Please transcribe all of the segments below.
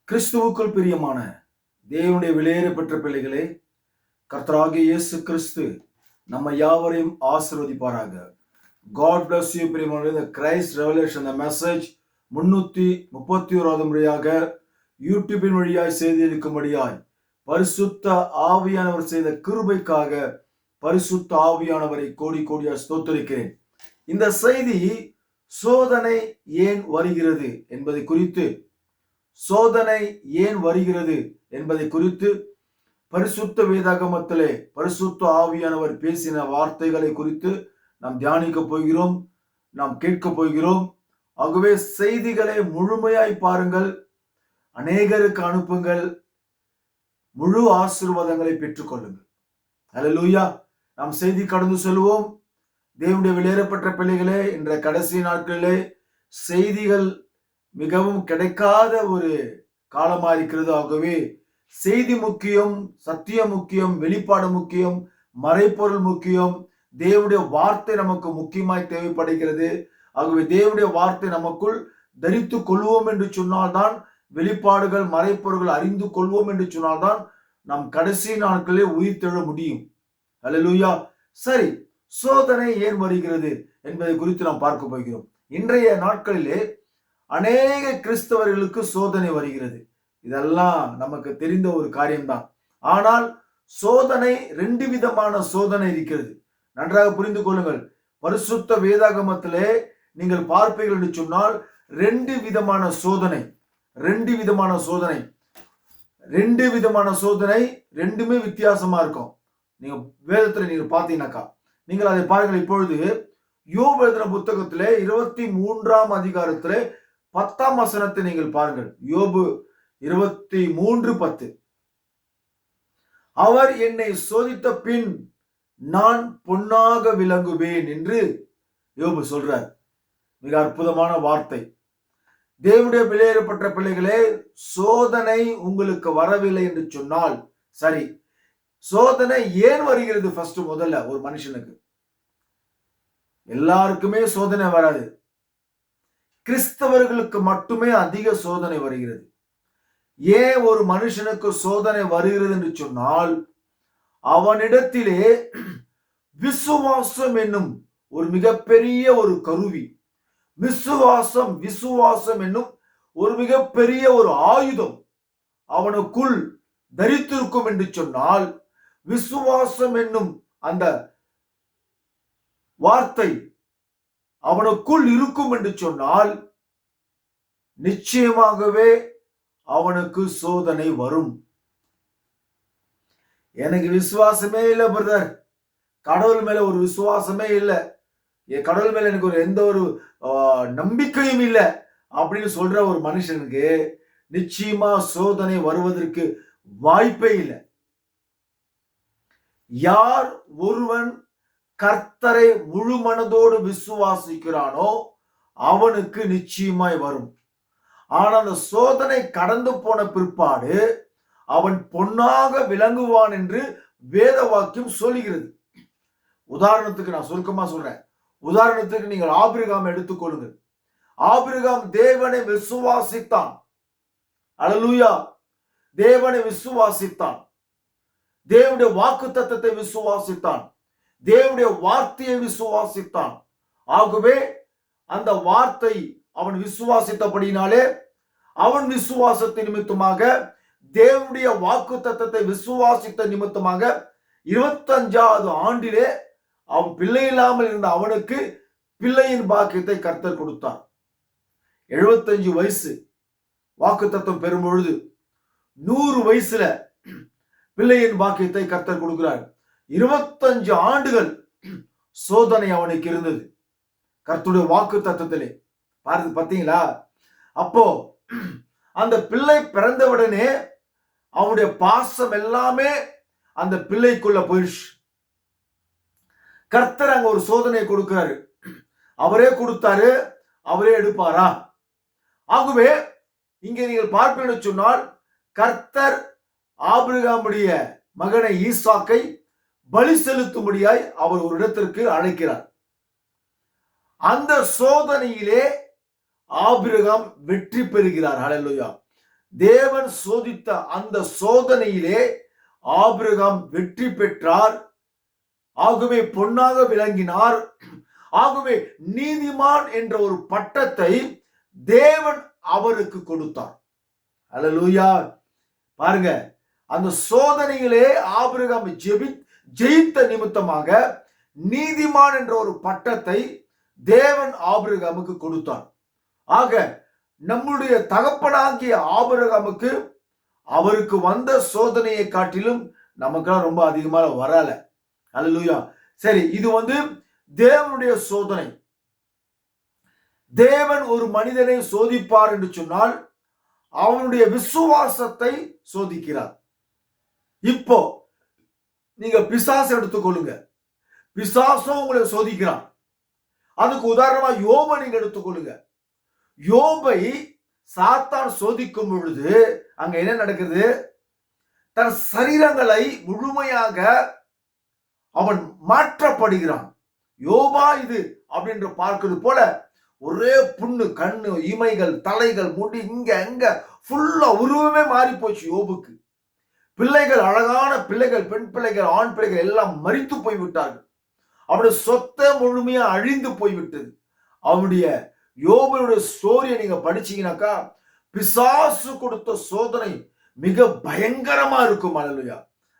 கிறிஸ்துவுக்குள் பிரியமான தேவனுடைய விலையேற பெற்ற பிள்ளைகளே, கர்த்தராகிய இயேசு கிறிஸ்து நம்ம யாவரையும் ஆசீர்வதிப்பாராக. God bless you. பிரியமான இந்த கிரைஸ்ட் ரெவலேஷன் மெசேஜ் 331வது முறையாக யூடியூபின் வழியாய் செய்தி இருக்கும்படியாய் பரிசுத்த ஆவியானவர் செய்த கிருபைக்காக பரிசுத்த ஆவியானவரை கோடி கோடியாய் ஸ்தோத்திரிக்கிறேன். இந்த செய்தி சோதனை ஏன் வருகிறது என்பதை குறித்து பரிசுத்த வேதாகமத்திலே பரிசுத்த ஆவியானவர் பேசின வார்த்தைகளை குறித்து நாம் தியானிக்க போகிறோம், நாம் கேட்க போகிறோம். ஆகவே செய்திகளை முழுமையாய் பாருங்கள், அநேகருக்கு அனுப்புங்கள், முழு ஆசீர்வாதங்களை பெற்றுக்கொள்ளுங்கள். அல்லேலூயா. நாம் செய்தி கடந்து செல்வோம். தேவனுடைய வெளியேறப்பட்ட பிள்ளைகளே, இன்ற கடைசி நாட்களிலே செய்திகள் மிகவும் கிடைக்காத ஒரு காலமா இருக்கிறது. ஆகவே செய்தி முக்கியம், சத்தியம் முக்கியம், வெளிப்பாடு முக்கியம், மறைப்பொருள் முக்கியம். தேவனுடைய வார்த்தை நமக்கு முக்கியமாய் தேவைப்படுகிறது. ஆகவே தேவனுடைய வார்த்தை நமக்குள் தரித்து கொள்வோம் என்று சொன்னால்தான், வெளிப்பாடுகள் மறைப்பொருள்கள் அறிந்து கொள்வோம் என்று சொன்னால்தான் நாம் கடைசி நாட்களில் உயிர் தெழ முடியும். அல்லேலூயா. சரி, சோதனை ஏன் வருகிறது என்பதை குறித்து நாம் பார்க்க போகிறோம். இன்றைய நாட்களிலே அநேக கிறிஸ்தவர்களுக்கு சோதனை வருகிறது. இதெல்லாம் நமக்கு தெரிந்த ஒரு காரியம்தான். ஆனால் சோதனை 2 விதமான சோதனை இருக்கிறது. நன்றாக புரிந்து கொள்ளுங்கள். பரிசுத்த வேதாகமத்திலே நீங்கள் பார்ப்பீர்கள் என்று சொன்னால் 2 விதமான சோதனை, 2 விதமான சோதனை, 2 விதமான சோதனை, ரெண்டுமே வித்தியாசமா இருக்கும். நீங்க வேதத்துல நீங்க பார்த்தீங்கன்னாக்கா நீங்கள் அதை பாருங்கள். இப்பொழுது யோபு எழுதின புத்தகத்திலே 23ஆம் அதிகாரத்திலே 10ஆம் வசனத்தை நீங்கள் பாருங்கள். யோபு 23:10. அவர் என்னை சோதித்த பின் நான் பொன்னாக விளங்குவேன் என்று யோபு சொல்றார். மிக அற்புதமான வார்த்தை. தேவனுடைய வெளியேறப்பட்ட பிள்ளைகளே, சோதனை உங்களுக்கு வரவில்லை என்று சொன்னால் சரி, சோதனை ஏன் வருகிறது? ஃபர்ஸ்ட் முதல்ல ஒரு மனுஷனுக்கு எல்லாருக்குமே சோதனை வராது. கிறிஸ்தவர்களுக்கு மட்டுமே அதிக சோதனை வருகிறது. ஏன் ஒரு மனுஷனுக்கு சோதனை வருகிறது என்று சொன்னால், அவனிடத்திலே விசுவாசம் என்னும் ஒரு மிகப்பெரிய ஒரு கருவி, விசுவாசம் என்னும் ஒரு மிகப்பெரிய ஒரு ஆயுதம் அவனுக்குள் தரித்திருக்கும் என்று சொன்னால், விசுவாசம் என்னும் அந்த வார்த்தை அவனுக்குள் இருக்கும் என்று சொன்னால், நிச்சயமாகவே அவனுக்கு சோதனை வரும். எனக்கு விசுவாசமே இல்லை பிரதர், கடவுள் மேல ஒரு விசுவாசமே இல்லை, கடவுள் மேல எனக்கு ஒரு எந்த ஒரு நம்பிக்கையும் இல்லை அப்படின்னு சொல்ற ஒரு மனுஷனுக்கு நிச்சயமா சோதனை வருவதற்கு வாய்ப்பே இல்லை. யார் ஒருவன் கர்த்தரை முழு மனதோடு விசுவாசிக்கிறானோ அவனுக்கு நிச்சயமாய் வரும். ஆனா அந்த சோதனை கடந்து போன பிற்பாடு அவன் பொன்னாக விளங்குவான் என்று வேத வாக்கியம் சொல்லுகிறது. உதாரணத்துக்கு நான் சுருக்கமா சொல்றேன். உதாரணத்துக்கு நீங்கள் ஆபிரகாம் எடுத்துக்கொள்ளுங்கள். ஆபிரகாம் தேவனை விசுவாசித்தான். அல்லேலூயா. தேவனை விசுவாசித்தான், தேவனுடைய வாக்கு தத்தத்தை விசுவாசித்தான், தேவனுடைய வார்த்தையை விசுவாசித்தான். ஆகவே அந்த வார்த்தை அவன் விசுவாசித்தபடினாலே, அவன் விசுவாசத்தின் நிமித்தமாக, தேவனுடைய வாக்கு தத்தத்தை விசுவாசித்த நிமித்தமாக 25வது ஆண்டிலே அவன் பிள்ளை இல்லாமல் இருந்த அவனுக்கு பிள்ளையின் பாக்கியத்தை கர்த்தர் கொடுத்தார். 75 வயசு வாக்கு தத்தம் பெறும் பொழுது 100 வயசுல பிள்ளையின் பாக்கியத்தை கர்த்தர் கொடுக்கிறார். 25 ஆண்டுகள் சோதனை அவனுக்கு இருந்தது கர்த்தருடைய வாக்கு தத்தத்திலே. பார்த்தீங்களா? அப்போ அந்த பிள்ளை பிறந்தவுடனே அவனுடைய பாசம் எல்லாமே அந்த பிள்ளைக்குள்ள போயிடுச்சு. கர்த்தர் அங்க ஒரு சோதனை கொடுக்கிறாரு. அவரே கொடுத்தாரு, அவரே எடுப்பாரா? ஆகவே இங்கே நீங்கள் பார்ப்பீர்கள் சொன்னால், கர்த்தர் ஆபிரகாமுடைய மகனை ஈசாக்கை பலி செலுத்தும்படியாய் அவர் ஒரு இடத்திற்கு அழைக்கிறார். அந்த சோதனையிலே ஆபிரகாம் வெற்றி பெறுகிறார். ஹல்லேலூயா. தேவன் சோதித்த அந்த சோதனையிலே ஆபிரகாம் வெற்றி பெற்றார். ஆகவே பொன்னாக விளங்கினார். ஆகவே நீதிமான் என்ற ஒரு பட்டத்தை தேவன் அவருக்கு கொடுத்தார். அல்லேலூயா. பாருங்க, அந்த சோதனையிலே ஆபிரகாம் ஜெயித்த நிமித்தமாக நீதிமான் என்ற ஒரு பட்டத்தை தேவன் ஆபிரகாமுக்கு கொடுத்தார். ஆக நம்முடைய தகப்பனாகிய ஆபிரகாமுக்கு அவருக்கு வந்த சோதனையை காட்டிலும் நமக்கெல்லாம் ரொம்ப அதிகமாக வரல. அல்லேலூயா. சரி, இது தேவனுடைய சோதனை. தேவன் ஒரு மனிதனை சோதிப்பார் என்று சொன்னால் அவனுடைய விசுவாசத்தை சோதிக்கிறார். இப்போ நீங்க பிசாசு எடுத்துக்கொள்ளுங்க. பிசாசும் உங்களை சோதிக்கிறான். அதுக்கு உதாரணமா யோபை நீங்க எடுத்துக்கொள்ளுங்க. யோபை சாத்தான் சோதிக்கும் பொழுது அங்க என்ன நடக்குது? தன் சரீரங்களை முழுமையாக அவன் மாற்றப்படுகிறான். யோபா இது அப்படின்ற பார்க்கிறது போல ஒரே புண்ணு, கண்ணு, இமைகள், தலைகள், முடி, இங்க அங்க ஃபுல்லா உருவமே மாறி போச்சு யோபுக்கு. பிள்ளைகள், அழகான பிள்ளைகள், பெண் பிள்ளைகள், ஆண் பிள்ளைகள் எல்லாம் மரித்து போய்விட்டார்கள். அவனுடைய சொத்தை முழுமையா அழிந்து போய்விட்டது. அவனுடைய யோபுடைய ஸ்டோரியை நீங்க படிச்சீங்கன்னாக்கா பிசாசு கொடுத்த சோதனை மிக பயங்கரமா இருக்கும். அல்லேலூயா.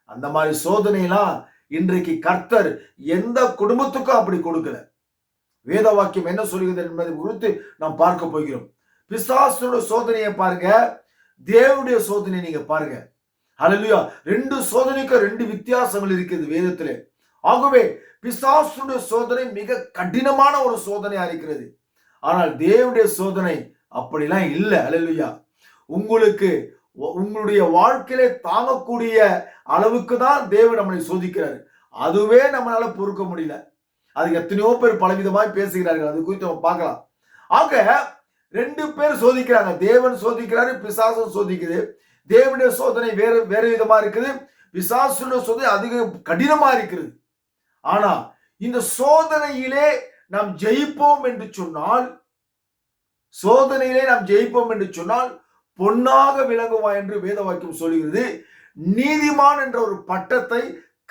அந்த மாதிரி சோதனைலாம் இன்றைக்கு கர்த்தர் எந்த குடும்பத்துக்கும் அப்படி கொடுக்கல. வேத வாக்கியம் என்ன சொல்கிறது என்பதை குறித்து நாம் பார்க்க போகிறோம். பிசாசுடைய சோதனையை பாருங்க, தேவனுடைய சோதனை நீங்க பாருங்க. அல்லேலூயா. ரெண்டு சோதனைக்கும் ரெண்டு வித்தியாசங்கள் இருக்கிறது வேதத்திலே. ஆகவே பிசாசுடைய சோதனை மிக கடினமான ஒரு சோதனையா இருக்கிறது. ஆனால் தேவனுடைய சோதனை அப்படிலாம் இல்லை. அல்லேலூயா. உங்களுடைய வாழ்க்கையிலே தாங்கக்கூடிய அளவுக்கு தான் தேவன் நம்மளை சோதிக்கிறார். அதுவே நம்மளால பொறுக்க முடியல. அது எத்தனையோ பேர் பலவிதமாய் பேசுகிறார்கள். அது குறித்து நம்ம பார்க்கலாம். ஆக ரெண்டு பேர் சோதிக்கிறாங்க. தேவன் சோதிக்கிறாரு, பிசாசும் சோதிக்குது. தேவனுடைய சோதனை வேற விதமா இருக்குது, பிசாசுடைய சோதனை அதிக கடினமா இருக்கிறது. ஆனா இந்த சோதனையிலே நாம் ஜெயிப்போம் என்று சொன்னால் பொன்னாக விளங்குவா என்று வேத வாக்கியம் சொல்கிறது. நீதிமான் என்ற ஒரு பட்டத்தை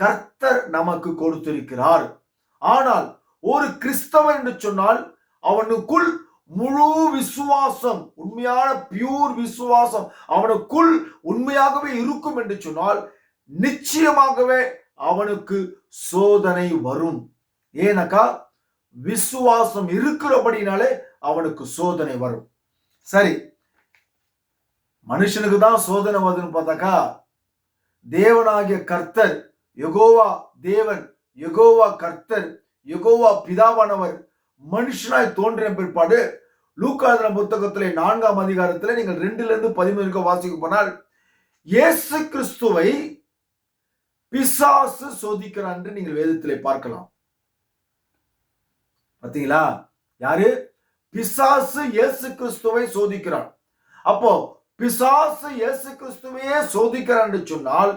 கர்த்தர் நமக்கு கொடுத்திருக்கிறார். ஆனால் ஒரு கிறிஸ்தவன் என்று சொன்னால் அவனுக்குள் முழு விசுவாசம், உண்மையான பியூர் விசுவாசம் அவனுக்குள் உண்மையாகவே இருக்கும் என்று சொன்னால் நிச்சயமாகவே அவனுக்கு சோதனை வரும். ஏனக்கா விசுவாசம் இருக்கிறபடினாலே அவனுக்கு சோதனை வரும். சரி, மனுஷனுக்கு தான் சோதனை வருதுன்னு பார்த்தாக்கா தேவனாகிய கர்த்தர், யெகோவா தேவன், யெகோவா கர்த்தர், யெகோவா பிதாவானவர் மனுஷனாய் தோன்றின பிற்பாடு லூக்கா புத்தகத்திலே 4ஆம் அதிகாரத்திலே நீங்கள் 2-13 வாசிக்க போனால் இயேசு கிறிஸ்துவை பிசாசு சோதிக்கிறான் என்று நீங்கள் வேதத்திலே பார்க்கலாம். பாத்தீங்களா? யாரு? பிசாசு இயேசு கிறிஸ்துவை சோதிக்கிறான். அப்போ பிசாசு இயேசு கிறிஸ்துவையே சோதிக்கிறான் என்று சொன்னால்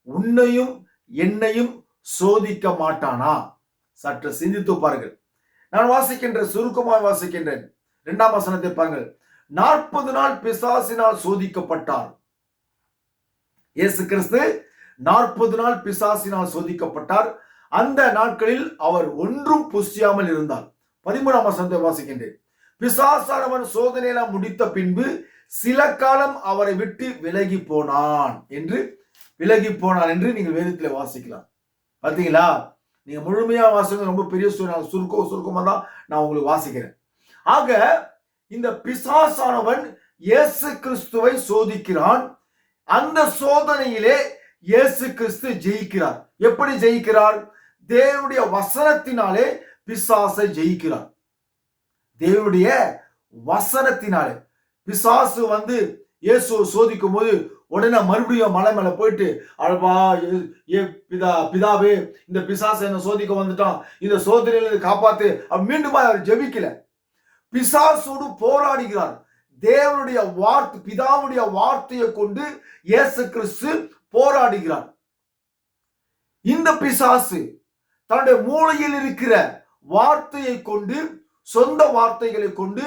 உன்னையும் என்னையும் சோதிக்க மாட்டானா? சற்று சிந்தித்து பாருங்கள். நான் சுருக்கமாக வாசிக்கின்றேன். 2ஆம் வசனத்தை பாருங்கள். 40 நாள் பிசாசினால் சோதிக்கப்பட்டார். இயேசு கிறிஸ்து 40 நாள் பிசாசினால் சோதிக்கப்பட்டார். அந்த நாட்களில் அவர் ஒன்றும் புசியாமல் இருந்தார். 13ஆம் வசனத்தை வாசிக்கின்றேன். பிசாசானவன் சோதனையெல்லாம் முடித்த பின்பு சில காலம் அவரை விட்டு விலகி போனான் என்று நீங்கள் வேதத்தில் வாசிக்கலாம். பார்த்தீங்களா? நீங்க முழுமையா வாசிக்க ரொம்ப பெரிய சுருக்கமா தான் நான் உங்களுக்கு வாசிக்கிறேன். ஆக இந்த பிசாசானவன் இயேசு கிறிஸ்துவை சோதிக்கிறான். அந்த சோதனையிலே இயேசு கிறிஸ்து ஜெயிக்கிறார். எப்படி ஜெயிக்கிறார்? தேவனுடைய வசனத்தினாலே பிசாசை ஜெயிக்கிறார். தேவனுடைய வசனத்தினாலே. பிசாசு இயேசுவை சோதிக்கும் போது உடனே மறுபடியும் மலை மேல போயிட்டு அழவா பிதாவே இந்த பிசாசை என்ன சோதிக்க வந்துட்டான், இந்த சோதனையில காப்பாத்து மீண்டும் அவர் ஜெபிக்கல. பிசாசோடு போராடுகிறார். தேவனுடைய வார்த்தை, பிதாவுடைய வார்த்தையை கொண்டு இயேசு கிறிஸ்து போராடுகிறார். இந்த பிசாசு தன்னுடைய மூளையில் இருக்கிற வார்த்தையை கொண்டு, சொந்த வார்த்தைகளை கொண்டு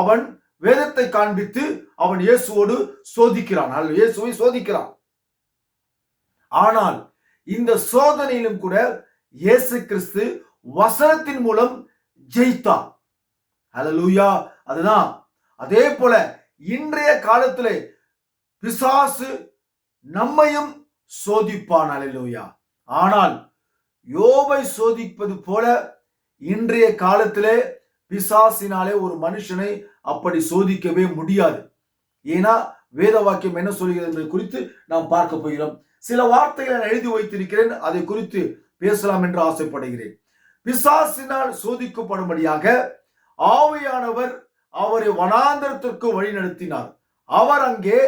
அவன் வேதத்தை காண்பித்து அவன் இயேசுவோடு சோதிக்கிறான், இயேசுவை சோதிக்கிறான். ஆனால் இந்த சோதனையிலும் கூட இயேசு கிறிஸ்து வசனத்தின் மூலம் ஜெயித்தார். ஹல்லேலூயா. அதுதான் அதே போல இன்றைய காலத்திலே பிசாசு நம்மையும் சோதிப்பான். ஹல்லேலூயா. ஆனால் யோபை சோதிப்பது போல இன்றைய காலத்திலே பிசாசினாலே ஒரு மனுஷனை அப்படி சோதிக்கவே முடியாது. ஏன்னா வேத வாக்கியம் என்ன சொல்கிறது என்பது குறித்து நாம் பார்க்க போகிறோம். சில வார்த்தைகளை நான் எழுதி வைத்திருக்கிறேன், அதை குறித்து பேசலாம் என்று ஆசைப்படுகிறேன். பிசாசினால் சோதிக்கப்படும்படியாக ஆவியானவர் அவரை வனாந்தரத்திற்கு வழி நடத்தினார். அவர் அங்கே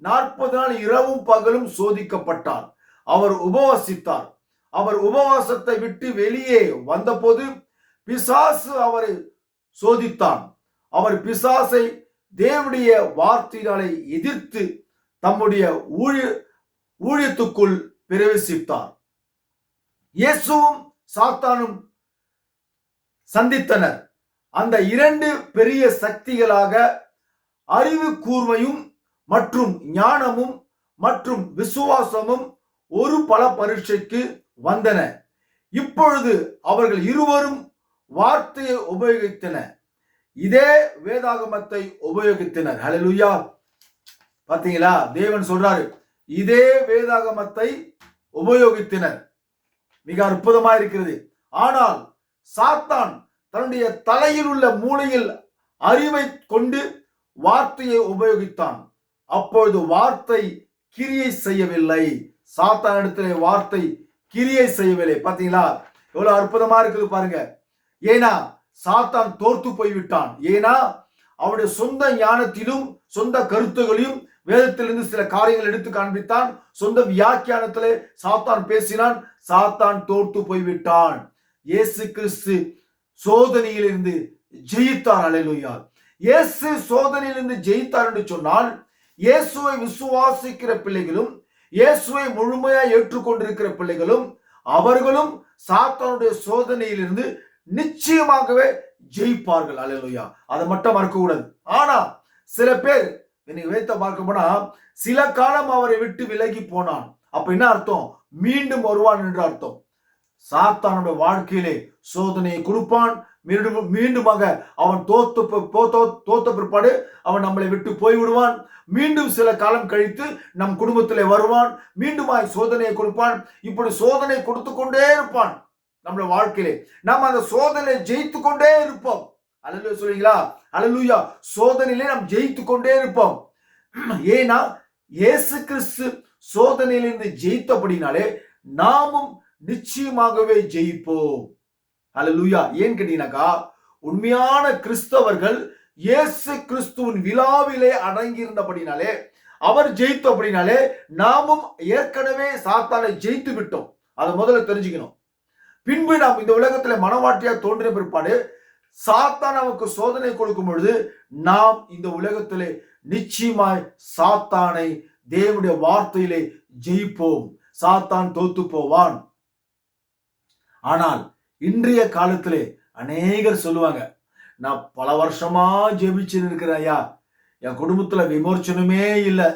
40 நாள் இரவும் பகலும் சோதிக்கப்பட்டார். அவர் உபவாசித்தார். அவர் உபவாசத்தை விட்டு வெளியே வந்தபோது பிசாசு அவரை சோதித்தான். அவர் பிசாசை தேவனுடைய வார்த்தைகளை எதிர்த்து தம்முடைய ஊழியத்துக்குள் பிரவேசித்தார். இயேசுவும் சாத்தானும் சந்தித்தனர். அந்த 2 பெரிய சக்திகளாக அறிவு கூர்மையும் மற்றும் ஞானமும் மற்றும் விசுவாசமும் ஒரு பல பரீட்சைக்கு வந்தன. இப்பொழுது அவர்கள் இருவரும் வார்த்தையை உபயோகித்தனர். இதே வேதாகமத்தை உபயோகித்தனர். ஹல்லேலூயா. பாத்தீங்களா, தேவன் சொல்றாரு இதே வேதாகமத்தை உபயோகித்தனர். மிக அற்புதமா இருக்கிறது. ஆனால் சாத்தான் தன்னுடைய தலையில் உள்ள மூளையில் அறிவை கொண்டு வார்த்தையை உபயோகித்தான். அப்பொழுது வார்த்தை கிரியை செய்யவில்லை. சாத்தான் இடத்திலே வார்த்தை கிரியை செய்யவில்லை. பாத்தீங்களா, எவ்வளவு அற்புதமா இருக்குது பாருங்க. ஏன்னா சாத்தான் தோற்று போய்விட்டான். ஏன்னா அவருடைய சொந்த ஞானத்திலும் சொந்த கருத்துகளையும் வேதத்திலிருந்து சில காரியங்கள் எடுத்து காண்பித்தான். சொந்த வியாக்கியானத்திலே சாத்தான் பேசினான். சாத்தான் தோற்று போய்விட்டான். இயேசு கிறிஸ்து சோதனையிலிருந்து ஜெயித்தார். ஹல்லேலூயா. இயேசு சோதனையிலிருந்து ஜெயித்தார் என்று சொன்னால் இயேசுவை விசுவாசிக்கிற பிள்ளைகளும் இயேசுவை முழுமையாக ஏற்றுக்கொண்டிருக்கிற பிள்ளைகளும் அவர்களும் சாத்தானுடைய சோதனையிலிருந்து நிச்சயமாகவே ஜெயிப்பார்கள். ஹல்லேலூயா. அதை மட்டும் மறக்க கூடாது. ஆனா சில பேர் இன்னைக்கு வைத்த பார்க்க போனா சில காலம் அவரை விட்டு விலகி போனான். அப்ப என்ன அர்த்தம்? மீண்டும் வருவான் என்று அர்த்தம். சாத்தானுடைய வாழ்க்கையிலே சோதனையை கொடுப்பான். மீண்டுமாக அவன் தோத்த பிற்பாடு அவன் நம்மளை விட்டு போய்விடுவான். மீண்டும் சில காலம் கழித்து நம் குடும்பத்திலே வருவான். மீண்டுமாய் சோதனையை கொடுப்பான். இப்படி சோதனை கொடுத்து கொண்டே இருப்பான் நம்மளுடைய வாழ்க்கையிலே. நாம் அந்த சோதனையை ஜெயித்து கொண்டே இருப்போம். அல்லேலூயா சொல்றீங்களா? அல்லேலூயா. சோதனையிலே நாம் ஜெயித்து கொண்டே இருப்போம். ஏன்னா இயேசு கிறிஸ்து சோதனையிலிருந்து ஜெயித்தபடினாலே நாமும் நிச்சயமாகவே ஜெயிப்போம். அல்லேலூயா. ஏன் கேட்டீங்கன்னாக்கா, உண்மையான கிறிஸ்தவர்கள் இயேசு கிறிஸ்துவின் விழாவிலே அடங்கியிருந்தபடினாலே அவர் ஜெயித்தபடினாலே நாமும் ஏற்கனவே சாத்தானை ஜெயித்து விட்டோம். அதை முதல்ல தெரிஞ்சுக்கணும். பின்பு நாம் இந்த உலகத்துல மனவாட்டியா தோன்றிய பிற்பாடு சாத்தான் நமக்கு சோதனை கொடுக்கும் பொழுது நாம் இந்த உலகத்திலே நிச்சயமாய் சாத்தானை தேவனுடைய வார்த்தையிலே ஜெயிப்போம். சாத்தான் தோத்து போவான். ஆனால் இன்றைய காலத்திலே அநேகர் சொல்லுவாங்க, நான் பல வருஷமா ஜெபிச்சுன்னு இருக்கிறேன் ஐயா, என் குடும்பத்துல விமோச்சனமே இல்லை.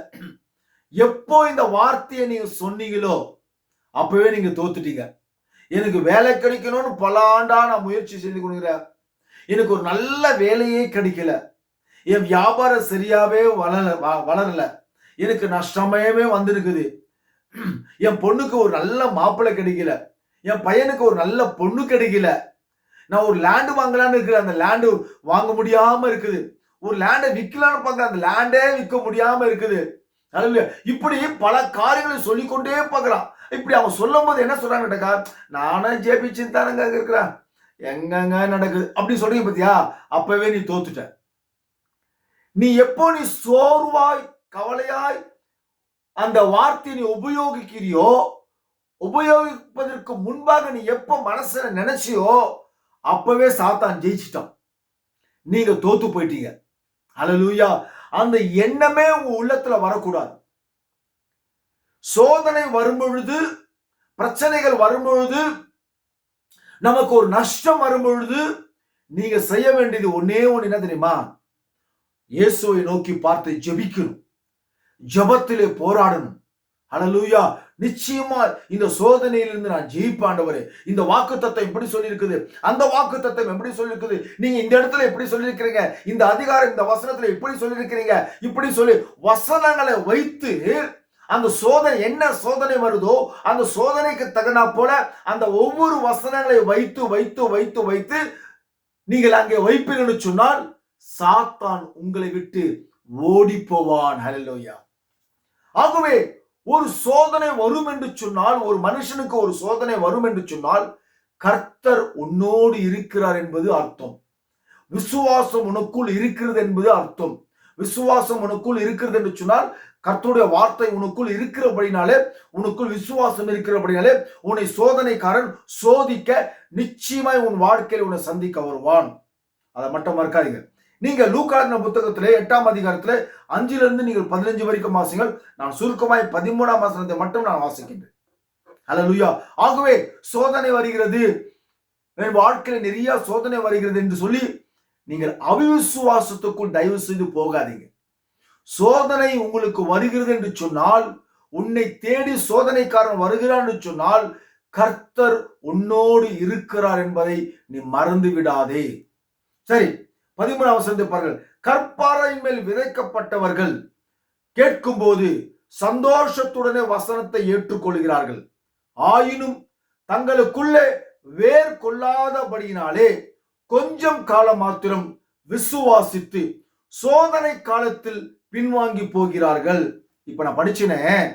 எப்போ இந்த வார்த்தையை நீங்க சொன்னீங்களோ அப்பவே நீங்க தோத்துட்டீங்க. எனக்கு வேலை கிடைக்கணும்னு பல ஆண்டா நான் முயற்சி செஞ்சு கொடுக்குறேன், எனக்கு ஒரு நல்ல வேலையே கிடைக்கல, என் வியாபாரம் சரியாவே வளரல, எனக்கு நஷ்டமே வந்திருக்குது, என் பொண்ணுக்கு ஒரு நல்ல மாப்பிள்ளை கிடைக்கல, என் பையனுக்கு ஒரு நல்ல பொண்ணு கிடைக்கல, நான் ஒரு லேண்டு வாங்கலான்னு இருக்கிறேன், அந்த லேண்டு வாங்க முடியாம இருக்குது, ஒரு லேண்டை விற்கலான்னு பார்க்க அந்த லேண்டே விற்க முடியாம இருக்குது. இப்படி பல காரியங்களை சொல்லிக்கொண்டே பார்க்கலாம். இப்படி அவன் சொல்லும் போது என்ன சொல்றாங்கட்டக்கா, நானும் ஜெபிச்சுன்னு தானங்க இருக்கிறேன், எங்கங்க நடக்குது அப்படி சொல்றீங்க பத்தியா, அப்பவே நீ தோத்துட்ட. நீ எப்போ நீ சோர்வாய் கவலையாய் அந்த வார்த்தையை நீ உபயோகிக்கிறியோ, உபயோகிப்பதற்கு முன்பாக நீ எப்ப மனசுல நினைச்சியோ அப்பவே சாத்தான் ஜெயிச்சிட்டான், நீங்க தோத்து போயிட்டீங்க. அல்லேலூயா. அந்த எண்ணமே உங்க உள்ளத்துல வரக்கூடாது. சோதனை வரும்பொழுது, பிரச்சனைகள் வரும்பொழுது, நமக்கு ஒரு நஷ்டம் வரும்பொழுது நீங்க செய்ய வேண்டியது ஒன்னே ஒண்ணு என்ன தெரியுமா? இயேசுவை நோக்கி பார்த்து ஜெபிக்கணும், ஜெபத்திலே போராடணும். ஹல்லேலூயா. நிச்சயமா இந்த சோதனையிலிருந்து நான் ஜெயிப்பேன் ஆண்டவரே. இந்த வாக்குத்தத்தம் எப்படி சொல்லியிருக்குது, அந்த வாக்குத்தத்தம் எப்படி சொல்லியிருக்குது, நீங்க இந்த இடத்துல எப்படி சொல்லியிருக்கிறீங்க, இந்த அதிகாரம் இந்த வசனத்துல எப்படி சொல்லியிருக்கிறீங்க, இப்படி சொல்லி வசனங்களை வைத்து அந்த சோதனை என்ன சோதனை வருதோ அந்த சோதனைக்கு தகுந்தா போல அந்த ஒவ்வொரு வசனங்களை வைத்து வைத்து வைத்து வைத்து நீங்கள் அங்கே வைப்பீர்கள் சொன்னால் சாத்தான் உங்களை விட்டு ஓடி போவான். ஹல்லேலூயா. ஆகவே ஒரு சோதனை வரும் என்று சொன்னால், ஒரு மனுஷனுக்கு ஒரு சோதனை வரும் என்று சொன்னால் கர்த்தர் உன்னோடு இருக்கிறார் என்பது அர்த்தம். விசுவாசம் உனக்குள் இருக்கிறது என்பது அர்த்தம். விசுவாசம் உனக்குள் இருக்கிறது என்று சொன்னால் கர்த்தருடைய வார்த்தை உனக்குள் இருக்கிறபடினாலே, உனக்குள் விசுவாசம் இருக்கிறபடினாலே உன்னை சோதனைக்காரன் சோதிக்க நிச்சயமாய் உன் வாழ்க்கையில் உன்னை சந்திக்க வருவான். அதை மட்டும் மறக்காதீங்க. நீங்க லூக்கா புத்தகத்திலே 8ஆம் அதிகாரத்திலே 5 நீங்கள் 15 வரைக்கும் வாசிங்கள். நான் சுருக்கமாய் 13ஆம் வசனத்தை மட்டும் நான் வாசிக்கின்றேன். ஹல்லேலூயா. ஆகவே சோதனை வருகிறது, என் வாழ்க்கையில் நிறைய சோதனை வருகிறது என்று சொல்லி நீங்கள் அவிசுவாசத்துக்குள் தயவு செய்து போகாதீங்க. சோதனை உங்களுக்கு வருகிறது என்று சொன்னால், உன்னை தேடி சோதனைக்காரன் வருகிறான் என்று சொன்னால் கர்த்தர் உன்னோடு இருக்கிறார் என்பதை நீ மறந்து விடாதே. சரி, 13ஆம் வசனத்தை பாருங்கள். கற்பாறையின் மேல் விதைக்கப்பட்டவர்கள் கேட்கும் போது சந்தோஷத்துடனே வசனத்தை ஏற்றுக்கொள்கிறார்கள். ஆயினும் தங்களுக்குள்ளே வேர் கொள்ளாதபடியினாலே கொஞ்சம் காலம் மாத்திரம் விசுவாசித்து சோதனை காலத்தில் பின்வாங்கி போகிறார்கள். இப்ப நான் படிச்சினேன்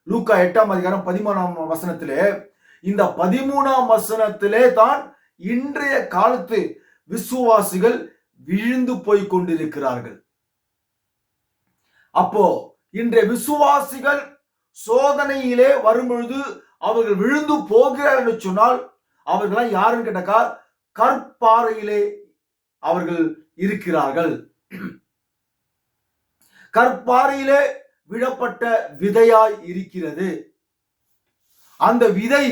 லூக்கா 8ஆம் அதிகாரம் 13ஆம் வசனத்திலே. இந்த 13ஆம் வசனத்திலே தான் இன்றைய காலத்து விசுவாசிகள் விழுந்து போய் கொண்டிருக்கிறார்கள். அப்போ இன்றைய விசுவாசிகள் சோதனையிலே வரும்பொழுது அவர்கள் விழுந்து போகிறார்கள் என்று சொன்னால் அவர்கள் யாருன்னு கேட்டாக்கா கற்பாறையிலே அவர்கள் இருக்கிறார்கள். கற்பாறையிலே விடப்பட்ட விதையாய் இருக்கிறது. அந்த விதை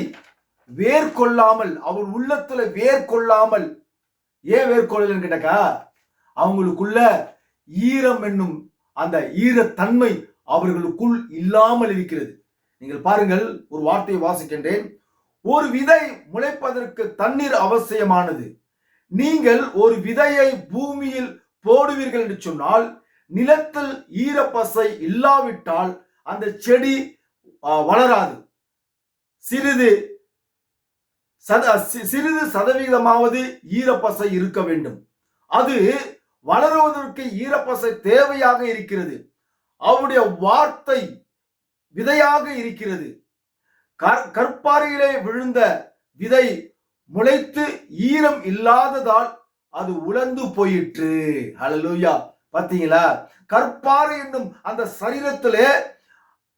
வேர் கொள்ளாமல், அவர் உள்ளத்துல வேர் கொள்ளாமல், ஏன் வேர் கொள்ளலன்னு கேட்டாக்கா அவங்களுக்குள்ள ஈரம் என்னும் அந்த ஈரத்தன்மை அவர்களுக்குள் இல்லாமல் இருக்கிறது. நீங்கள் பாருங்கள், ஒரு வார்த்தையை வாசிக்கின்றேன். ஒரு விதை முளைப்பதற்கு தண்ணீர் அவசியமானது. நீங்கள் ஒரு விதையை பூமியில் போடுவீர்கள் என்று சொன்னால் நிலத்தில் ஈரப்பசை இல்லாவிட்டால் அந்த செடி வளராது. சிறிது சதவீதமாவது ஈரப்பசை இருக்க வேண்டும். அது வளருவதற்கு ஈரப்பசை தேவையாக இருக்கிறது. அவருடைய வார்த்தை விதையாக இருக்கிறது. கற்பாறையிலே விழுந்த விதை முளைத்து ஈரம் இல்லாததால் அது உலர்ந்து போயிற்று. ஹல்லேலூயா. பாத்தீங்களா? கற்பாறை என்னும் அந்த சரீரத்திலே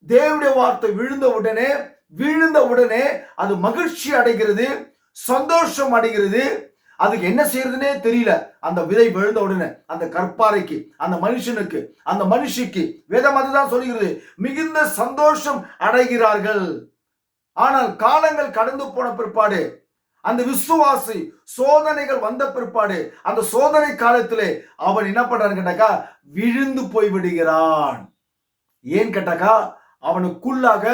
தேவனுடைய வார்த்தை விழுந்த உடனே அது மகிழ்ச்சி அடைகிறது, சந்தோஷம் அடைகிறது. அதுக்கு என்ன செய்யறதுன்னே தெரியல. அந்த விதை விழுந்த உடனே அந்த கற்பாறைக்கு, அந்த மனுஷனுக்கு, அந்த மனுஷிக்கு வேதம் அதுதான் சொல்கிறது, மிகுந்த சந்தோஷம் அடைகிறார்கள். ஆனால் காலங்கள் கடந்து போன பிற்பாடு, அந்த விசுவாசி சோதனைகள் வந்த பிற்பாடு, அந்த சோதனை காலத்திலே அவன் என்ன பண்றான்னு கேட்டாக்கா விழுந்து போய் விடுகிறான். ஏன் கேட்டாக்கா அவனுக்குள்ளாக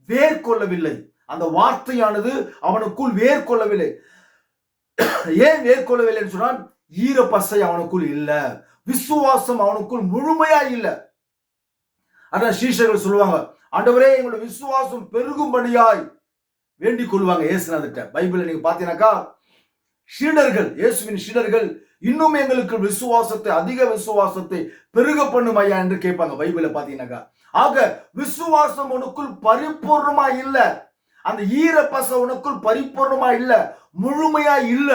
வேர் கொள்ளவில்லை. அந்த வார்த்தையானது அவனுக்குள் வேர் கொள்ளவில்லை. ஏன் வேர் கொள்ளவில்லைன்னு சொன்னால் ஈரப்பசை அவனுக்குள் இல்ல, விசுவாசம் அவனுக்குள் முழுமையா இல்ல. அதான் சீஷர்கள் சொல்லுவாங்க, ஆண்டவரே எங்களுடைய விசுவாசம் பெருகும்படியாய் வேண்டிக் கொள்வாங்க இயேசுநாதர்ட்ட. பைபிளை நீங்க பாத்தீங்கன்னாக்கா சீடர்கள், இயேசுவின் சீடர்கள் இன்னும் எங்களுக்கு விசுவாசத்தை, அதிக விசுவாசத்தை பெருக பண்ணும் ஐயா என்று கேட்பாங்க பைபிளை பாத்தீங்கன்னாக்கா. ஆக விசுவாசம் உனக்குள் பரிபூர்ணமா இல்ல, அந்த ஈரப்பசை உனக்குள் பரிபூர்ணமா இல்ல, முழுமையா இல்ல.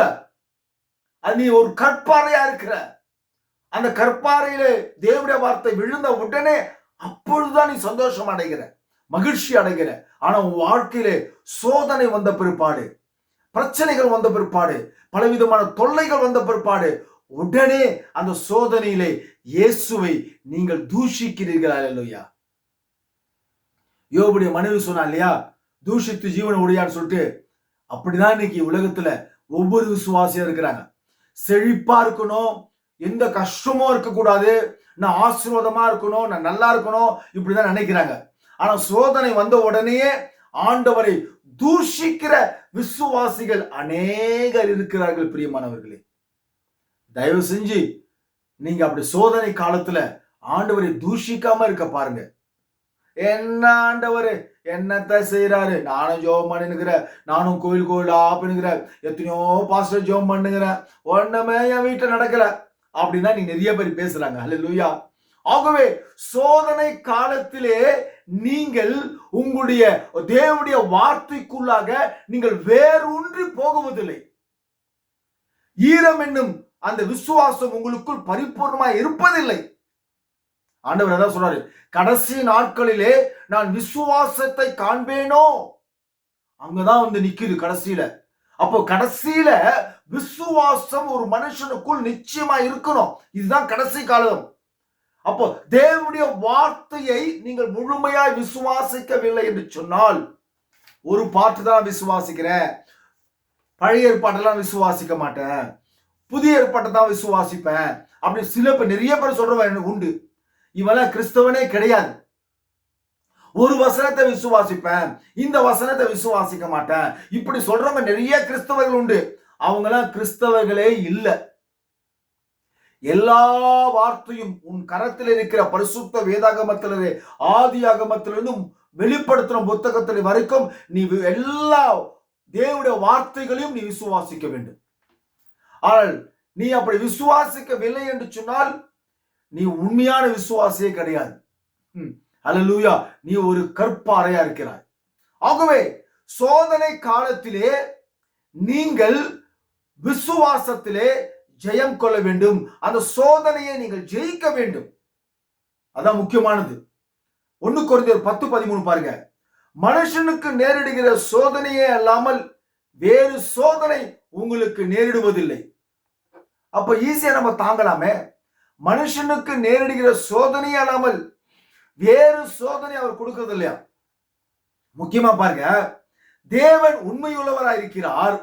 அது நீ ஒரு கற்பாறையா இருக்கிற. அந்த கற்பாறையிலே தேவனுடைய வார்த்தை விழுந்த உடனே அப்பொழுதுதான் நீ சந்தோஷம் அடைகிற, மகிழ்ச்சி அடைகிற. ஆனா உன் வாழ்க்கையிலே சோதனை வந்த பிற்பாடு, பிரச்சனைகள் வந்த பிற்பாடு, பலவிதமான தொல்லைகள் வந்த பிற்பாடு உடனே அந்த சோதனையிலே இயேசுவை நீங்கள் தூஷிக்கிறீர்கள். அல்லேலூயா. யோபுடைய மனைவி சொன்னா இல்லையா, தூஷித்து ஜீவன உடையான்னு சொல்லிட்டு. அப்படிதான் இன்னைக்கு உலகத்துல ஒவ்வொரு விசுவாசியா இருக்கிறாங்க. செழிப்பா இருக்கணும், எந்த கஷ்டமும் இருக்கக்கூடாது, நான் ஆசீர்வாதமா இருக்கணும், நான் நல்லா இருக்கணும், இப்படிதான் நினைக்கிறாங்க. ஆனா சோதனை வந்த உடனேயே ஆண்டவரை தூஷிக்கிற விசுவாசிகள் அநேகர் இருக்கிறார்கள். பிரியமானவர்களே, தயவு செஞ்சு நீங்க அப்படி சோதனை காலத்துல ஆண்டவரை தூஷிக்காம இருக்க பாருங்க. என்ன ஆண்டவரு என்னத்த செய்யறாரு, நானும் ஜெபம் பண்ணுகிறேன், நானும் கோயிலா பண்ணுகிறேன், எத்தனையோ பாஸ்டர் ஜெபம் பண்ணுகிறேன், ஒண்ணுமே என் வீட்டுல நடக்கல அப்படின்னா நீ நிறைய பேர் பேசுறாங்க. அல்லேலூயா. ஆகவே சோதனை காலத்திலே நீங்கள் உங்களுடைய தேவனுடைய வார்த்தைக்குள்ளாக நீங்கள் வேரூன்றி போகுவதில்லை. ஈரம் என்னும் அந்த விசுவாசம் உங்களுக்குள் பரிபூர்ணமாய் இருப்பதில்லை. ஆண்டவர் என்ன சொல்றாரு, கடைசி நாட்களிலே நான் விசுவாசத்தை காண்பேனோ, அங்கதான் வந்து நிக்குது கடைசியில. அப்போ கடைசியில விசுவாசம் ஒரு மனுஷனுக்குள் நிச்சயமா இருக்கணும். இதுதான் கடைசி காலம். அப்போ தேவனுடைய வார்த்தையை நீங்கள் முழுமையாய் விசுவாசிக்கவில்லை என்று சொன்னால், ஒரு பாட்டு தான் விசுவாசிக்கிறேன், பழைய ஏற்பாட்டெல்லாம் விசுவாசிக்க மாட்டேன், புதிய ஏற்பாட்டை தான் விசுவாசிப்பேன் அப்படி சில பேர், நிறைய பேர் சொல்றவன் எனக்கு உண்டு. இவெல்லாம் கிறிஸ்தவனே கிடையாது. ஒரு வசனத்தை விசுவாசிப்பேன், இந்த வசனத்தை விசுவாசிக்க மாட்டேன், இப்படி சொல்றவங்க நிறைய கிறிஸ்தவர்கள் உண்டு. அவங்கெல்லாம் கிறிஸ்தவர்களே இல்லை. எல்லா வார்த்தையும் உன் கரத்தில் இருக்கிற பரிசுத்த வேதாகமத்திலே, ஆதி ஆகமத்திலிருந்தும் வெளிப்படுத்துற புத்தகத்திலே வரைக்கும் நீ எல்லா தேவனுடைய வார்த்தைகளையும் நீ விசுவாசிக்க வேண்டும். ஆனால் நீ அப்படி விசுவாசிக்கவில்லை என்று சொன்னால் நீ உண்மையான விசுவாசியே கிடையாது. அல்லேலூயா. நீ ஒரு கற்பாறையா இருக்கிறாய். ஆகவே சோதனை காலத்திலே நீங்கள் விசுவாசத்திலே ஜெயம் கொள்ள வேண்டும். அந்த சோதனையை நீங்கள் ஜெயிக்க வேண்டும். அதான் முக்கியமானது. 1 கொரிந்தியர் 10:13 பாருங்க. மனுஷனுக்கு நேரிடுகிற சோதனையே அல்லாமல் வேறு சோதனை உங்களுக்கு நேரிடுவதில்லை. அப்ப ஈஸியா நம்ம தாங்கலாமே. மனுஷனுக்கு நேரிடுகிற சோதனையே அல்லாமல் வேறு சோதனை அவர் கொடுக்கிறது இல்லையா? முக்கியமா பாருங்க, தேவன் உண்மையுள்ளவராயிருக்கிறார்.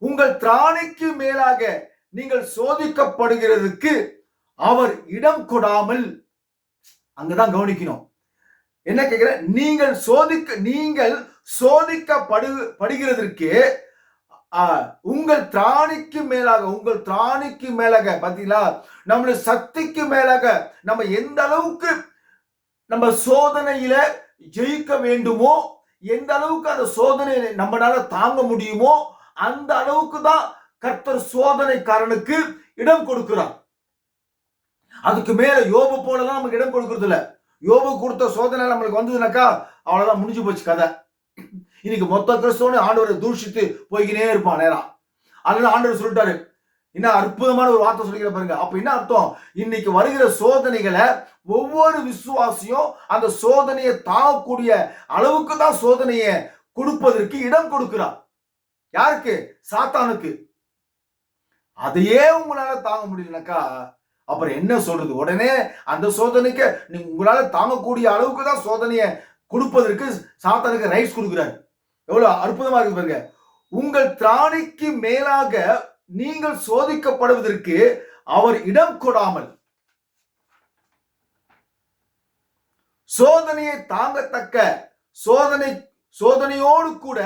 உங்கள் திராணிக்கு மேலாக நீங்கள் சோதிக்கப்படுகிறதுக்கு அவர் இடம் கொடாமல், அங்கதான் கவனிக்கணும். என்ன கேட்கிற, நீங்கள் சோதிக்கப்படுகிறதற்கு உங்கள் திராணிக்கு மேலாக பாத்தீங்களா, நம்முடைய சக்திக்கு மேலாக நம்ம எந்த அளவுக்கு நம்ம சோதனையில ஜெயிக்க வேண்டுமோ, எந்த அளவுக்கு அந்த சோதனையை நம்மளால தாங்க முடியுமோ, அந்த அளவுக்கு தான் கர்த்தர் சோதனைக்காரனுக்கு இடம் கொடுக்கிறார். அதுக்கு மேல யோபு போலதான் நமக்கு இடம் கொடுக்கறது இல்ல. யோபு கொடுத்த சோதனை நம்மளுக்கு வந்ததுனாக்கா அவ்வளவுதான், முடிஞ்சு போச்சு கதை. இன்னைக்கு மொத்த கிறிஸ்தவனை ஆண்டவரை தூஷித்து போய்கினே இருப்பான் நேரா. அதனால ஆண்டவர் சொல்லிட்டாரு, என்ன அற்புதமான ஒரு வார்த்தை சொல்லிக்கிற பாருங்க. அப்ப என்ன அர்த்தம், இன்னைக்கு வருகிற சோதனைகளை ஒவ்வொரு விசுவாசியும் அந்த சோதனையை தாங்கக்கூடிய அளவுக்கு தான் சோதனையை கொடுப்பதற்கு இடம் கொடுக்கிறார். யாருக்கு? சாத்தானுக்கு. அதையே உங்களால தாங்க முடியலனாக்கா அப்புறம் என்ன சொல்றது? உடனே அந்த சோதனைக்கு நீங்க உங்களால தாங்கக்கூடிய அளவுக்கு தான் சோதனையை கொடுப்பதற்கு சாத்தானுக்கு ரைட்ஸ் கொடுக்கிறார். எவ்வளவு அற்புதமா இருக்கு பாருங்க. உங்கள் திராணிக்கு மேலாக நீங்கள் சோதிக்கப்படுவதற்கு அவர் இடம் கொடாமல், சோதனையை தாங்கத்தக்க சோதனையோடு கூட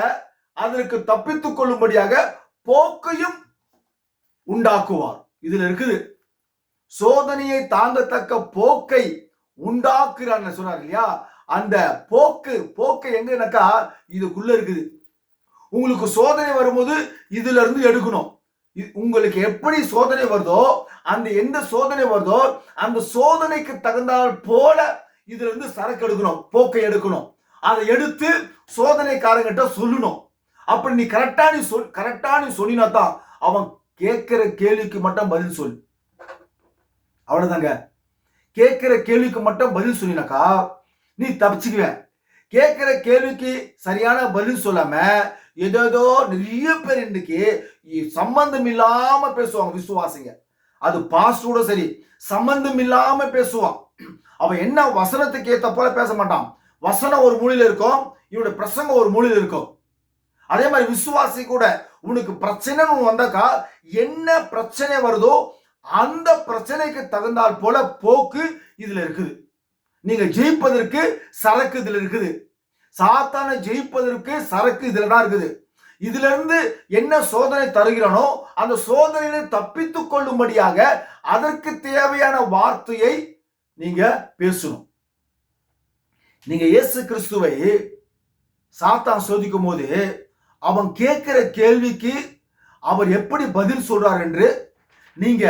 அதற்கு தப்பித்துக் கொள்ளும்படியாக போக்கையும் உண்டாக்குவார். இதுல இருக்குது, சோதனையை தாங்கத்தக்க போக்கை உண்டாக்குறான்னு சொன்னார் இல்லையா? அந்த போக்கு எங்கனாக்கா இதுக்குள்ள இருக்குது. உங்களுக்கு சோதனை வரும்போது இதுல இருந்து எடுக்கணும். உங்களுக்கு எப்படி சோதனை வருதோ, அந்த எந்த சோதனை வருதோ அந்த சோதனைக்கு தகுந்தால் போல இதுல இருந்து சரக்கு எடுக்கணும், போக்கை எடுக்கணும். அதை எடுத்து சோதனைக்காரங்கிட்ட சொல்லணும். அப்படி நீ கரெக்டா நீ சொன்னா தான் அவன் கேட்கிற கேள்விக்கு மட்டும் பதில் சொல். அவ்வளவுதாங்க. கேட்கிற கேள்விக்கு மட்டும் பதில் சொன்னாக்கா நீ தப்பிச்சுக்குவேன். கேட்கிற கேள்விக்கு சரியான பதில் சொல்லாம ஏதோ நிறைய பேர் இன்னைக்கு சம்பந்தம் இல்லாம பேசுவாங்க விசுவாசிங்க. அது பாஸ்டரோட சரி, சம்பந்தம் இல்லாம பேசுவான். அவன் என்ன வசனத்துக்கு ஏத்த போல பேச மாட்டான். வசனம் ஒரு மூலையில இருக்கும், இவனுடைய பிரசங்கம் ஒரு மூலையில இருக்கும். அதே மாதிரி விசுவாசி கூட உனக்கு பிரச்சனைன்னு வந்தாக்கா என்ன பிரச்சனை வருதோ அந்த பிரச்சனைக்கு தகுந்தால் போல போக்கு இதுல இருக்குது. நீங்க ஜெயிப்பதற்கு சரக்கு இதுல இருக்குது. சாத்தானை ஜெயிப்பதற்கு சரக்கு இதுலதான் இருக்குது. இதுல இருந்து என்ன சோதனை தருகிறானோ அந்த சோதனையை தப்பித்துக் கொள்ளும்படியாக அதற்கு தேவையான வார்த்தையை நீங்க பேசணும். நீங்க இயேசு கிறிஸ்துவை சாத்தான் சோதிக்கும் போது அவன் கேட்கிற கேள்விக்கு அவர் எப்படி பதில் சொல்றார் என்று நீங்க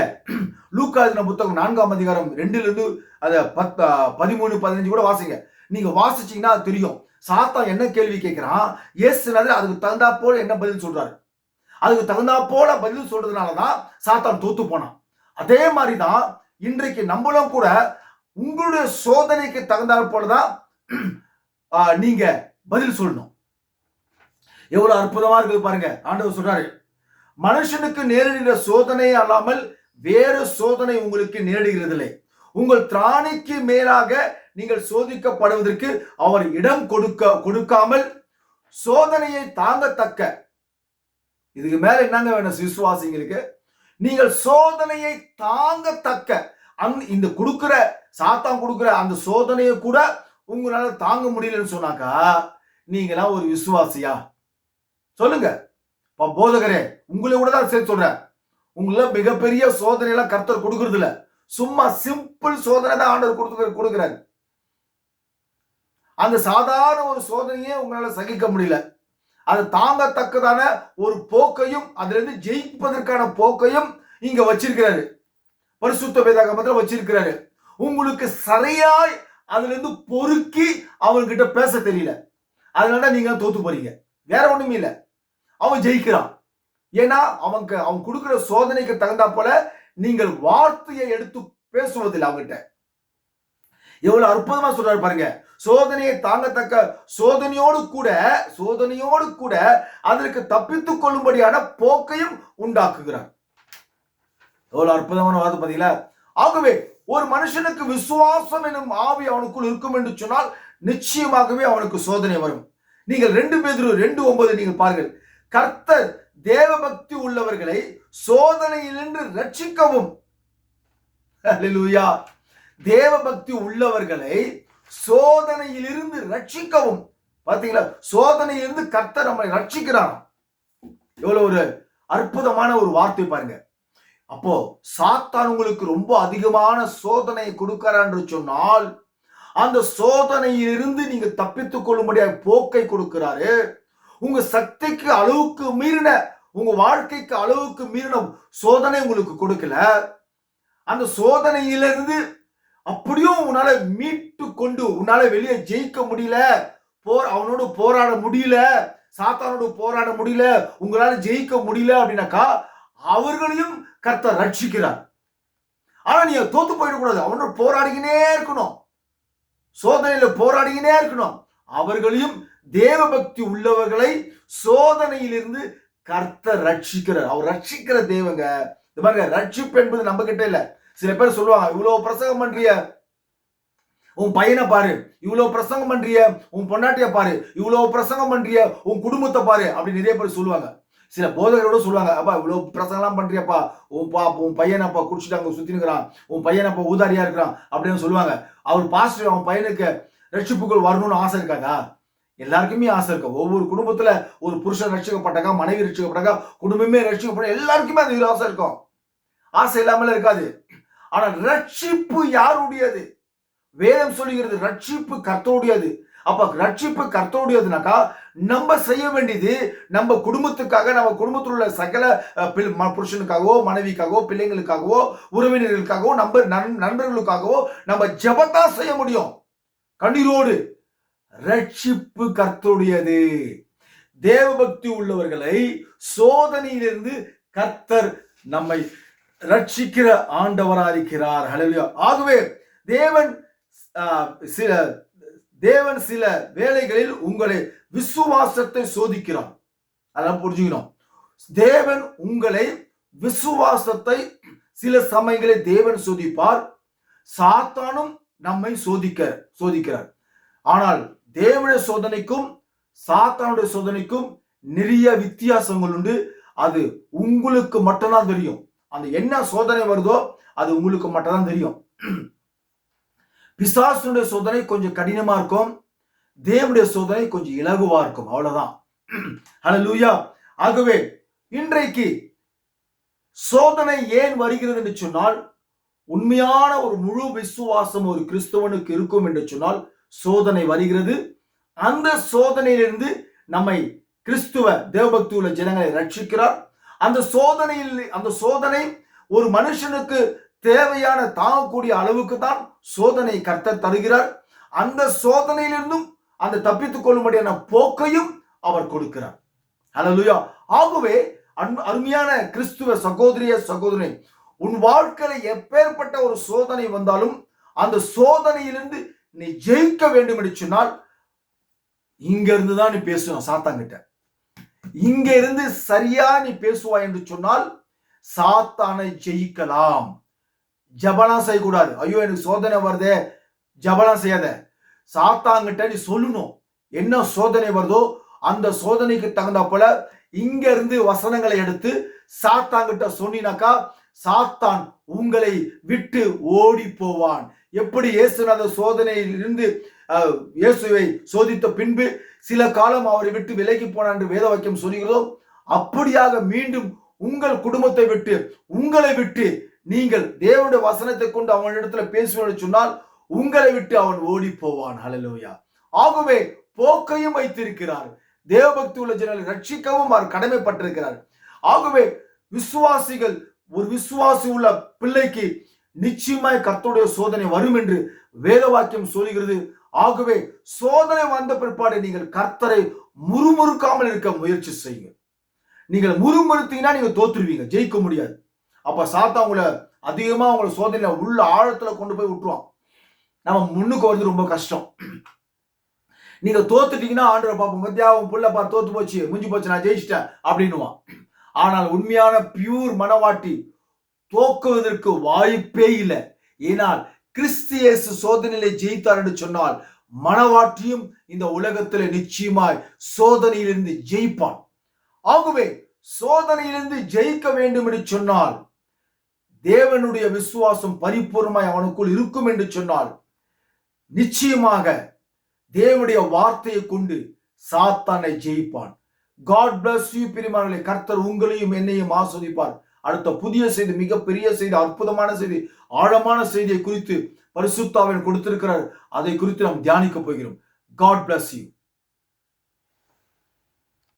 லூக்கா புத்தகம் 4ஆம் அதிகாரம் 2 அத 13, 15 கூட வாசிங்க. நீங்க வாசிச்சீங்கன்னா அது தெரியும். சாத்தான் என்ன கேள்வி கேட்கிறான், இயேசுநாதர் அதுக்கு தகுந்தா போல என்ன பதில் சொல்றாரு. அதுக்கு தகுந்தா போல பதில் சொல்றதுனாலதான் சாத்தான் தோத்து போனான். அதே மாதிரிதான் இன்றைக்கு நம்மளும் கூட உங்களுடைய சோதனைக்கு தகுந்தால் போலதான் நீங்க பதில் சொல்லணும். எவ்வளவு அற்புதமா இருக்குது பாருங்க. ஆண்டவர் சொல்றாரு, மனுஷனுக்கு நேரிடுகிற சோதனை அல்லாமல் வேறு சோதனை உங்களுக்கு நேரிடுகிறதில்லை. உங்கள் திராணிக்கு மேலாக நீங்கள் சோதிக்கப்படுவதற்கு அவர் இடம் கொடுக்காமல் சோதனையை தாங்கத்தக்க, இதுக்கு மேல என்னங்க வேணும் விசுவாசிங்களுக்கு, நீங்கள் சோதனையை தாங்கத்தக்க இந்த கொடுக்கிற சாத்தான் கொடுக்கிற அந்த சோதனையை கூட உங்களால தாங்க முடியலன்னு சொன்னாக்கா நீங்களா ஒரு விசுவாசியா? சொல்லுங்க. போதகரே, உங்களை கூட தான் சேர்த்து சொல்றேன். உங்களை மிகப்பெரிய சோதனை எல்லாம் கர்த்தர் கொடுக்கறது இல்ல. சும்மா சிம்பிள் சோதனை தான் ஆண்டவர் கொடுக்கிறாரு. அந்த சாதாரண ஒரு சோதனையே உங்களால சகிக்க முடியல. அது தாங்கத்தக்கதான ஒரு போக்கையும் அதுல இருந்து ஜெயிப்பதற்கான போக்கையும் இங்க வச்சிருக்கிறாரு. பரிசுத்த வேதாகமத்துல வச்சிருக்கிறாரு. உங்களுக்கு சரியாய் அதுல இருந்து பொறுக்கி அவன்கிட்ட பேச தெரியல, அதனால நீங்க தோத்து போறீங்க. வேற ஒண்ணுமே இல்ல. அவன் ஜெயிக்கிறான். ஏன்னா அவன் கொடுக்கிற சோதனைக்கு தகுந்தா போல நீங்கள் வார்த்தையை எடுத்து பேசுவதில்லை அவங்கிட்ட. எவ்வளவு அற்புதமா சொல்றாரு பாருங்க. சோதனையை தாங்கத்தக்க சோதனையோடு கூட அதற்கு தப்பித்துக் கொள்ளும்படியான போக்கையும் உண்டாக்குகிறார். எவ்வளவு அற்புதமான வார்த்தை பாத்தீங்களா? ஆகவே ஒரு மனுஷனுக்கு விசுவாசம் எனும் ஆவி அவனுக்குள் இருக்கும் என்று சொன்னால் நிச்சயமாகவே அவனுக்கு சோதனை வரும். நீங்கள் 2 பேதுரு 2:9 நீங்கள் பாருங்கள். கர்த்தர் தேவபக்தி உள்ளவர்களை சோதனையிலிருந்து ரட்சிக்கவும். அல்லேலூயா. தேவபக்தி உள்ளவர்களை சோதனையிலிருந்து ரட்சிக்கவும். பாத்தீங்களா? சோதனையிலிருந்து கர்த்தர் நம்மை ரட்சிக்கிறார். எவ்வளவு ஒரு அற்புதமான ஒரு வார்த்தை பாருங்க. அப்போ சாத்தான் உங்களுக்கு ரொம்ப அதிகமான சோதனையை கொடுக்கிறார் என்று சொன்னால் அந்த சோதனையிலிருந்து நீங்க தப்பித்துக் கொள்ளும்படியாக போக்கை கொடுக்கிறாரு. உங்க சக்திக்கு அளவுக்கு மீறின, உங்க வாழ்க்கைக்கு அளவுக்கு மீறின சோதனை உங்களுக்கு கொடுக்கல. அந்த சோதனையிலிருந்து அப்படியும் உன்னால மீட்டு கொண்டு உன்னால வெளியே ஜெயிக்க முடியல, அவனோடு போராட முடியல, சாத்தானோடு போராட முடியல, உங்களால ஜெயிக்க முடியல அப்படின்னாக்கா அவர்களையும் கர்த்தர் ரட்சிக்கிறார். ஆனா நீங்க தோத்து போயிடக்கூடாது. அவனோட போராடிக்கினே இருக்கணும், சோதனையில போராடிக்கினே இருக்கணும். அவர்களையும் தேவபக்தி உள்ளவர்களை சோதனையிலிருந்து கர்த்தர் ரட்சிக்கிறார். அவர் ரட்சிக்கிற தேவங்க. பாருங்க, ரட்சிப்பு என்பது நம்ம கிட்ட இல்ல. சில பேர் சொல்லுவாங்க, இவ்வளவு பிரசங்கம் பண்றிய உன் பையனை பாரு, இவ்வளவு பிரசங்கம் பண்றிய உன் பொண்டாட்டிய பாரு, இவ்வளவு பிரசங்கம் பண்றிய உன் குடும்பத்தை பாரு அப்படி நிறைய பேர் சொல்லுவாங்க. சில போதகரோட சொல்லுவாங்க, அப்பா இவ்வளவு பிரசங்கம்லாம் பண்றியப்பா, உன் பையனப்பா குடிச்சிட்டு அங்க சுத்தி நிற்கிறான், உன் பையனப்பா ஊதாரியா இருக்கிறான் அப்படின்னு சொல்லுவாங்க. அவர் பாஸ்டர் அவன் பையனுக்கு ரட்சிப்புக்குள் வரணும்னு ஆசை இருக்காதா? எல்லாருக்குமே ஆசை இருக்கு. ஒவ்வொரு குடும்பத்துல ஒரு புருஷன் ரட்சிக்கப்பட்டாக்கா, மனைவி ரட்சிக்கப்பட்டாக்கா, குடும்பமே ரட்சிக்கப்பட்ட எல்லாருக்குமே அது ஆசை இருக்கும். ஆசை இல்லாமல இருக்காது. ஆனா ரட்சிப்பு யாருடையது? வேதம் சொல்லுகிறது ரட்சிப்பு கர்த்தருடையது. அப்ப ரட்சிப்பு கர்த்தருடையதுனாக்கா நம்ம செய்ய வேண்டியது நம்ம குடும்பத்துக்காக, நம்ம குடும்பத்தில் உள்ள சகல புருஷனுக்காகவோ மனைவிக்காகவோ பிள்ளைங்களுக்காகவோ உறவினர்களுக்காகவோ நண்பர்களுக்காகவோ நம்ம ஜெபத்தான் செய்ய முடியும் கண்ணீரோடு. ரட்சிப்பு கர்த்தருடையது. தேவபக்தி உள்ளவர்களை சோதனையிலிருந்து கர்த்தர் நம்மை ரட்சிக்கிற ஆண்டவராயிருக்கிறார். ஹல்லேலூயா. ஆகவே தேவன் சில வேளைகளில் உங்களை விசுவாசத்தை சோதிக்கிறார். அதெல்லாம் புரிஞ்சுக்கணும். தேவன் உங்களை விசுவாசத்தை சில சமயங்களில் தேவன் சோதிப்பார். சாத்தானும் நம்மை சோதிக்கிறார். ஆனால் தேவனுடைய சோதனைக்கும் சாத்தானுடைய சோதனைக்கும் நிறைய வித்தியாசங்கள் உண்டு. அது உங்களுக்கு மட்டும்தான் தெரியும். அந்த என்ன சோதனை வருதோ அது உங்களுக்கு மட்டும் தான் தெரியும். பிசாசுடைய சோதனை கொஞ்சம் கடினமா இருக்கும், தேவனுடைய சோதனை கொஞ்சம் இலகுவா இருக்கும், அவ்வளவுதான். ஹல்லேலூயா. ஆகவே இன்றைக்கு சோதனை ஏன் வருகிறது என்று சொன்னால், உண்மையான ஒரு முழு விசுவாசம் ஒரு கிறிஸ்தவனுக்கு இருக்கும் என்று சொன்னால் சோதனை வருகிறது. அந்த சோதனையிலிருந்து நம்மை கிறிஸ்துவ தேவபக்தி உள்ள ஜனங்களை ரட்சிக்கிறார். அந்த சோதனை ஒரு மனுஷனுக்கு தேவையான தாங்கக்கூடிய அளவுக்கு தான் சோதனை கர்த்தர் தருகிறார். அந்த சோதனையிலிருந்தும் அந்த தப்பித்துக் கொள்ளும்படியான போக்கையும் அவர் கொடுக்கிறார். ஹல்லேலூயா. ஆகவே அருமையான கிறிஸ்துவ சகோதரிய சகோதரி, உன் வாழ்க்கையில எப்பேற்பட்ட ஒரு சோதனை வந்தாலும் அந்த சோதனையிலிருந்து நீ ஜெயிக்க வேண்டும் என்று சொன்னால் இங்க இருந்து தான் நீ பேசணும் சாத்தான்கிட்ட. இங்க இருந்து சரியா நீ பேசுவாய் என்று சொன்னால் சாத்தானை ஜெயிக்கலாம். ஜபலாம் செய்யக்கூடாது. ஐயோ எனக்கு சோதனை வருதே, ஜபலாம் செய்யாத. சாத்தான்கிட்ட நீ சொல்லணும், என்ன சோதனை வருதோ அந்த சோதனைக்கு தகுந்த போல இங்க இருந்து வசனங்களை எடுத்து சாத்தான்கிட்ட சொன்னினாக்கா சாத்தான் உங்களை விட்டு ஓடி போவான். எப்படி இயேசுநாதர் சோதனையில் இருந்து இயேசுவை சோதித்த பின்பு சில காலம் அவரை விட்டு விலகி போனான் என்று வேத வாக்கியம் சொல்கிறதோ, அப்படியாக மீண்டும் உங்கள் குடும்பத்தை விட்டு உங்களை விட்டு நீங்கள் தேவனுடைய வசனத்தை கொண்டு அவனிடத்துல பேசுவது சொன்னால் உங்களை விட்டு அவன் ஓடி போவான். ஹல்லேலூயா. ஆகவே போக்கையும் வைத்திருக்கிறார். தேவபக்தி உள்ள ஜனங்களை ரட்சிக்கவும் அவர் கடமைப்பட்டிருக்கிறார். ஆகவே விசுவாசிகள், ஒரு விசுவாசி உள்ள பிள்ளைக்கு நிச்சயமாய் கர்த்தருடைய சோதனை வரும் என்று வேத வாக்கியம் சொல்கிறது. ஆகவே சோதனை வந்த பிற்பாடு நீங்கள் கர்த்தரை முறுமுறுக்காமல் இருக்க முயற்சி செய்யுங்க. நீங்கள் முறுமுறுத்தீங்கன்னா நீங்க தோற்றுருவீங்க, ஜெயிக்க முடியாது. அப்ப சாத்தான் உங்களை அதிகமா உங்களை சோதனையில உள்ள ஆழத்துல கொண்டு போய் விட்டுருவான். நம்ம முன்னுக்கு வருது ரொம்ப கஷ்டம். நீங்க தோத்துட்டீங்கன்னா ஆண்டவரை பார்ப்போம், மத்தியா உன் புள்ள பார்த்து தோத்து போச்சு, முடிஞ்சு போச்சு, நான் ஜெயிச்சிட்டேன் அப்படின்னுவான். ஆனால் உண்மையான பியூர் மனவாட்டி தோக்குவதற்கு வாய்ப்பே இல்லை. ஏனால் கிறிஸ்து இயேசு சோதனையிலே ஜெயித்தார் என்று சொன்னால் மனவாட்டியும் இந்த உலகத்திலே நிச்சயமாய் சோதனையிலிருந்து ஜெயிப்பான். ஆகவே சோதனையிலிருந்து ஜெயிக்க வேண்டும் என்று சொன்னால் தேவனுடைய விசுவாசம் பரிபூர்ணமாய் அவனுக்குள் இருக்கும் என்று சொன்னால் நிச்சயமாக தேவனுடைய வார்த்தையை கொண்டு சாத்தானை ஜெயிப்பான். God bless you பிரியமானவர்களே. கர்த்தர் உங்களையும் என்னையும் ஆசீர்வதிப்பார். அடுத்த புதிய செய்தி, மிகப்பெரிய செய்தி, அற்புதமான செய்தி, ஆழமான செய்தியை குறித்து பரிசுத்த ஆவியானவர் கொடுத்திருக்கிறார். அதை குறித்து நாம் தியானிக்க போகிறோம். God bless you.